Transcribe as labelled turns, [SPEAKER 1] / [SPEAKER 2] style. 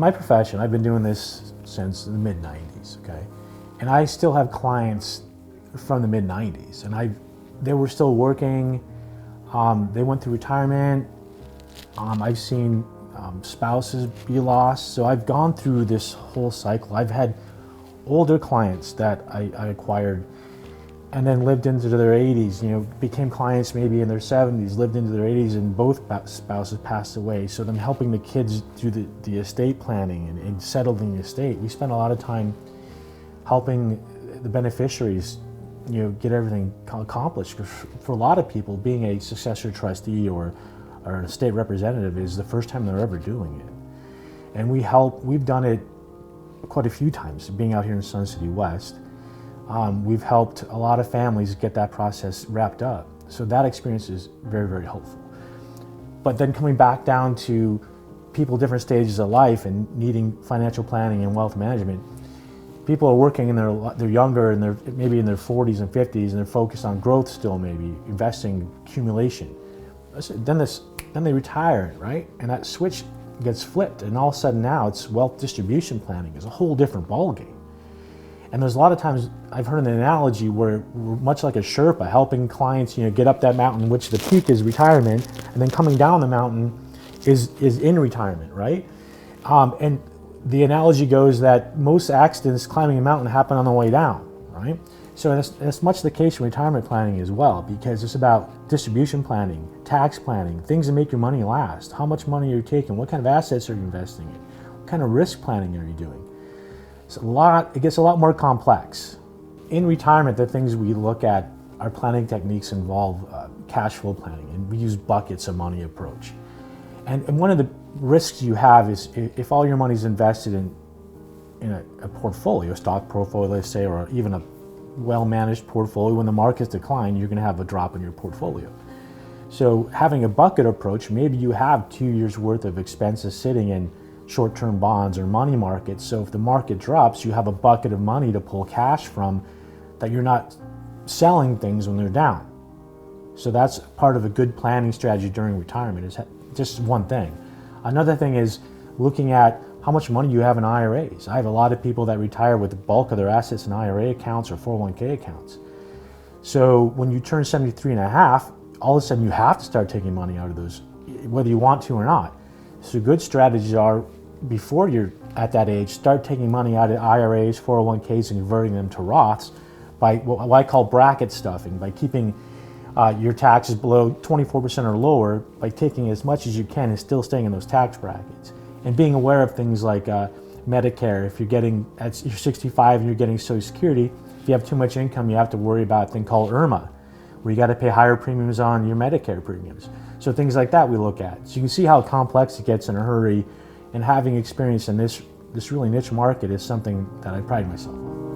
[SPEAKER 1] my profession, I've been doing this since the mid-90s, okay? And I still have clients from the mid-90s, and they were still working. They went through retirement. I've seen spouses be lost. So I've gone through this whole cycle. I've had older clients that I acquired and then lived into their 80s, became clients maybe in their 70s, lived into their 80s, and both spouses passed away. So them helping the kids through the estate planning and settling the estate. We spent a lot of time helping the beneficiaries, get everything accomplished. For a lot of people, being a successor trustee or an estate representative is the first time they're ever doing it. And we've done it quite a few times, being out here in Sun City West. We've helped a lot of families get that process wrapped up. So that experience is very, very helpful. But then coming back down to people at different stages of life and needing financial planning and wealth management, people are working and they're younger and they're maybe in their 40s and 50s and they're focused on growth still, maybe investing, accumulation. Then they retire, right? And that switch gets flipped, and all of a sudden now it's wealth distribution planning is a whole different ballgame. And there's a lot of times I've heard an analogy where we're much like a Sherpa helping clients, get up that mountain, which the peak is retirement, and then coming down the mountain is in retirement, right? And the analogy goes that most accidents climbing a mountain happen on the way down, right? So that's much the case in retirement planning as well, because it's about distribution planning, tax planning, things that make your money last. How much money are you taking? What kind of assets are you investing in? What kind of risk planning are you doing? It gets a lot more complex. In retirement, the things we look at, our planning techniques involve cash flow planning, and we use buckets of money approach. And one of the risks you have is if all your money is invested in a portfolio, a stock portfolio, let's say, or even a well-managed portfolio, when the markets decline, you're going to have a drop in your portfolio. So having a bucket approach, maybe you have 2 years worth of expenses sitting in short-term bonds or money markets. So if the market drops, you have a bucket of money to pull cash from, that you're not selling things when they're down. So that's part of a good planning strategy during retirement, is just one thing. Another thing is looking at how much money you have in IRAs. I have a lot of people that retire with the bulk of their assets in IRA accounts or 401k accounts. So when you turn 73 and a half, all of a sudden you have to start taking money out of those, whether you want to or not. So good strategies are, before you're at that age, start taking money out of IRAs, 401ks, and converting them to Roths by what I call bracket stuffing, by keeping your taxes below 24% or lower, by taking as much as you can and still staying in those tax brackets. And being aware of things like Medicare. If you're 65 and you're getting Social Security, if you have too much income, you have to worry about a thing called IRMA, where you got to pay higher premiums on your Medicare premiums. So things like that we look at. So you can see how complex it gets in a hurry, and having experience in this really niche market is something that I pride myself on.